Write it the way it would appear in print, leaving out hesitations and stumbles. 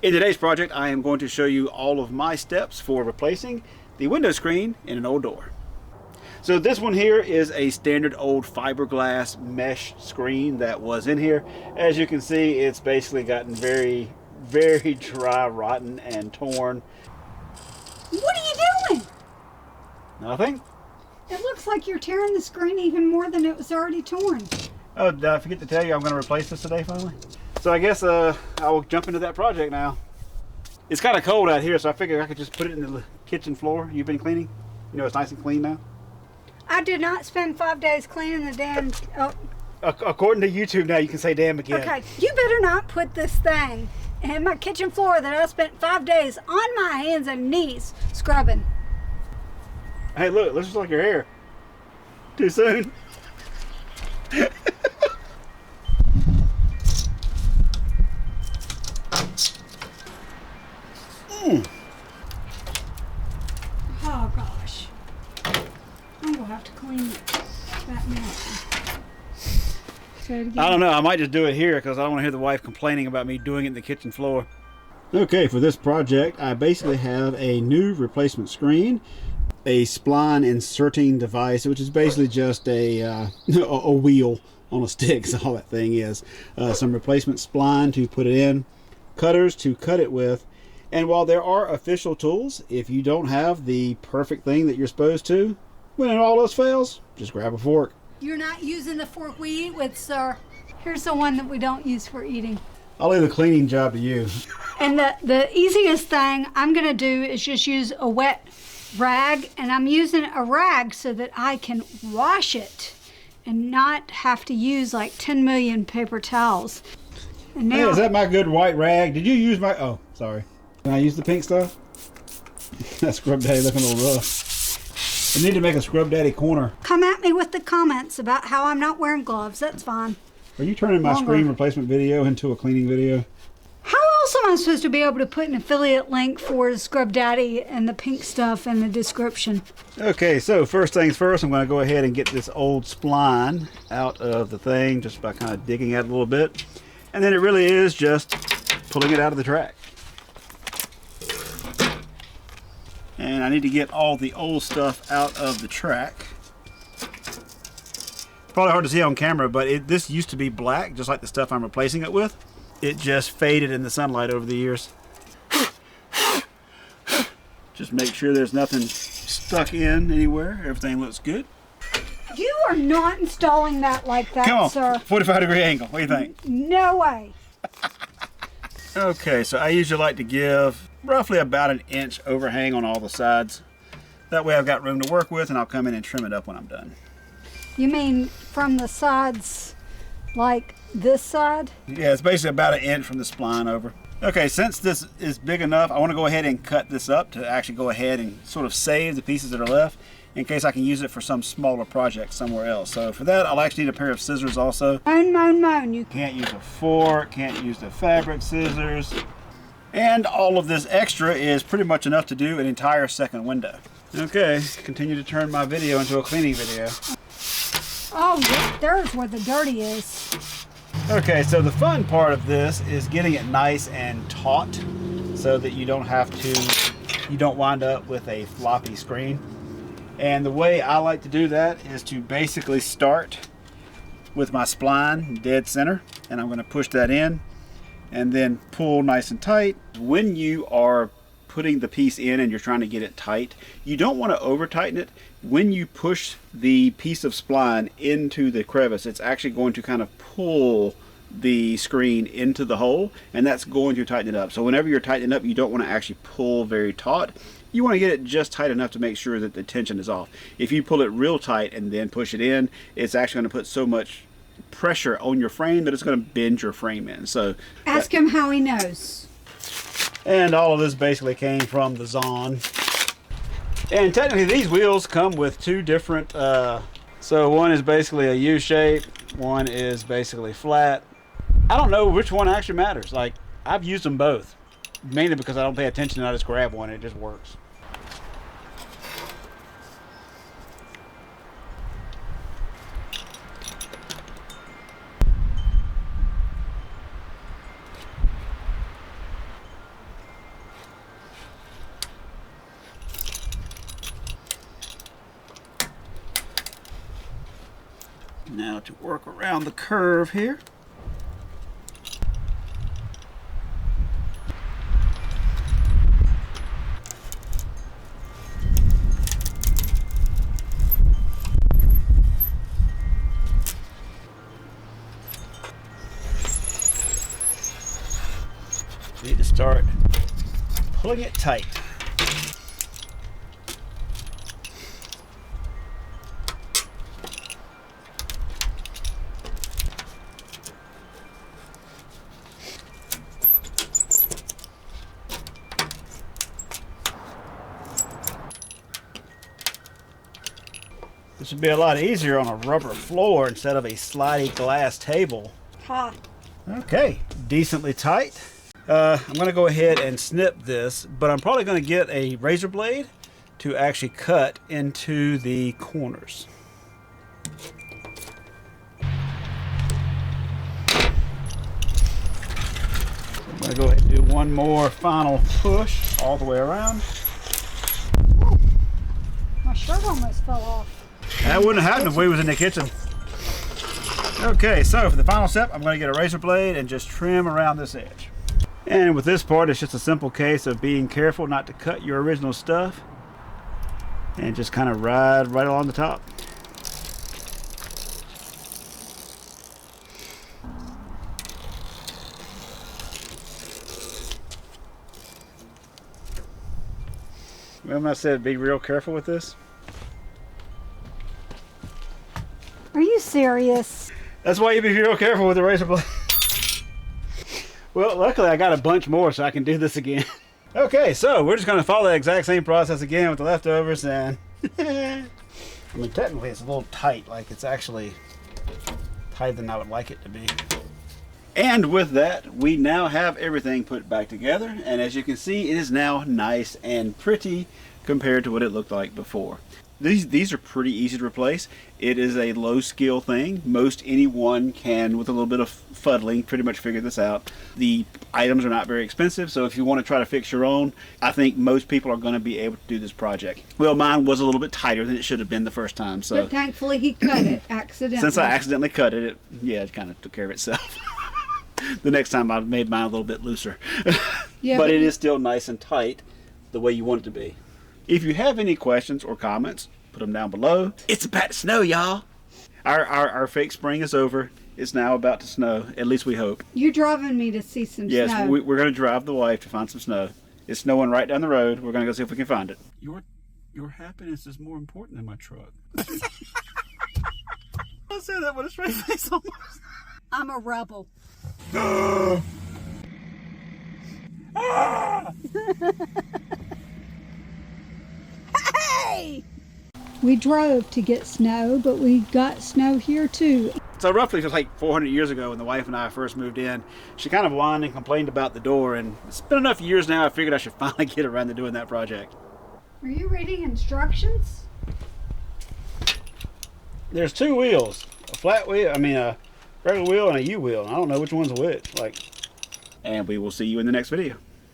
In today's project, I am going to show you all of my steps for replacing the window screen in an old door. So this one here is a standard old fiberglass mesh screen that was in here. As you can see, it's basically gotten very, very dry, rotten, and torn. What are you doing? Nothing. It looks like you're tearing the screen even more than it was already torn. Oh, did I forget to tell you I'm going to replace this today finally? So I guess I will jump into that project now. It's kind of cold out here, so I figured I could just put it in the kitchen floor. You've been cleaning? You know it's nice and clean now? I did not spend 5 days cleaning the damn... Oh. According to YouTube now, you can say damn again. Okay, you better not put this thing in my kitchen floor that I spent 5 days on my hands and knees scrubbing. Hey, look, it looks just like your hair. Too soon? Oh gosh. I'm gonna have to clean that mess. I don't know, I might just do it here because I don't want to hear the wife complaining about me doing it in the kitchen floor. Okay, for this project, I basically have a new replacement screen, a spline inserting device, which is basically just a wheel on a stick, is all that thing is. Some replacement spline to put it in, cutters to cut it with, and while there are official tools, if you don't have the perfect thing that you're supposed to, when all else fails, just grab a fork. You're not using the fork we eat with, sir. Here's the one that we don't use for eating. I'll leave the cleaning job to you. And the easiest thing I'm gonna do is just use a wet rag, and I'm using a rag so that I can wash it and not have to use like 10 million paper towels. And now, hey, is that my good white rag? Did you use my... Oh, sorry. Can I use the pink stuff? That Scrub Daddy looking a little rough. I need to make a Scrub Daddy corner. come at me with the comments about how I'm not wearing gloves. That's fine. Are you turning my screen replacement video into a cleaning video? How else am I supposed to be able to put an affiliate link for Scrub Daddy and the pink stuff in the description? Okay, so first things first, I'm going to go ahead and get this old spline out of the thing just by kind of digging at it a little bit. And then it really is just pulling it out of the track. And I need to get all the old stuff out of the track. Probably hard to see on camera, but this used to be black, just like the stuff I'm replacing it with. It just faded in the sunlight over the years. Just make sure there's nothing stuck in anywhere. Everything looks good. You are not installing that like that, Come on, sir. 45-degree angle. What do you think? No way. Okay, so I usually like to give roughly about an inch overhang on all the sides. That way I've got room to work with, and I'll come in and trim it up when I'm done. You mean from the sides, like this side? Yeah, it's basically about an inch from the spline over. Okay, since this is big enough, I want to go ahead and cut this up to actually go ahead and sort of save the pieces that are left in case I can use it for some smaller project somewhere else. So for that, I'll actually need a pair of scissors also. Moan. You Can't use a fork, can't use the fabric scissors. And all of this extra is pretty much enough to do an entire second window. Okay, continue to turn my video into a cleaning video. Oh, yeah, there's where the dirty is. Okay, so the fun part of this is getting it nice and taut so that you don't wind up with a floppy screen. And the way I like to do that is to basically start with my spline dead center, and I'm going to push that in and then pull nice and tight. When you are putting the piece in and you're trying to get it tight, you don't want to over tighten it. When you push the piece of spline into the crevice, it's actually going to kind of pull the screen into the hole, and that's going to tighten it up. So whenever you're tightening up, you don't want to actually pull very taut. You want to get it just tight enough to make sure that the tension is off. If you pull it real tight and then push it in, it's actually going to put so much pressure on your frame that it's going to bend your frame in. So ask him how he knows. And all of this basically came from the Zon. And technically these wheels come with two different, so one is basically a U shape, one is basically flat. I don't know which one actually matters. Like, I've used them both, mainly because I don't pay attention and I just grab one and it just works. Now to work around the curve here. Need to start pulling it tight. This would be a lot easier on a rubber floor instead of a slidey glass table. Ha. Okay, decently tight. I'm going to go ahead and snip this, but I'm probably going to get a razor blade to actually cut into the corners. I'm going to go ahead and do one more final push all the way around. My shirt almost fell off. That wouldn't have happened if we was in the kitchen. Okay, so for the final step, I'm going to get a razor blade and just trim around this edge. And with this part, it's just a simple case of being careful not to cut your original stuff and just kind of ride right along the top. Remember I said be real careful with this? Are you serious? That's why you be real careful with the razor blade. Well, luckily I got a bunch more so I can do this again. Okay, so we're just going to follow the exact same process again with the leftovers, and I mean technically it's a little tight, like it's actually tighter than I would like it to be. And with that, we now have everything put back together, and as you can see, it is now nice and pretty compared to what it looked like before. These are pretty easy to replace. It is a low skill thing. Most anyone can, with a little bit of fuddling, pretty much figure this out. The items are not very expensive, so if you want to try to fix your own, I think most people are going to be able to do this project. Well, mine was a little bit tighter than it should have been the first time. So But thankfully he cut it accidentally. since I accidentally cut it, it kind of took care of itself. The next time I made mine a little bit looser. Yeah, but it is still nice and tight the way you want it to be. If you have any questions or comments, put them down below. It's about to snow, y'all. Our fake spring is over. It's now about to snow. At least we hope. You're driving me to see some Yes, snow. we're going to drive the wife to find some snow. It's snowing right down the road. We're going to go see if we can find it. Your happiness is more important than my truck. I say that with a straight face almost. I'm a rebel. Hey! We drove to get snow, but we got snow here too. So roughly just like 400 years ago when the wife and I first moved in, she kind of whined and complained about the door, and it's been enough years now I figured I should finally get around to doing that project. Are you reading instructions? There's two wheels, a flat wheel, a regular wheel and a U wheel. I don't know which one's which. And we will see you in the next video.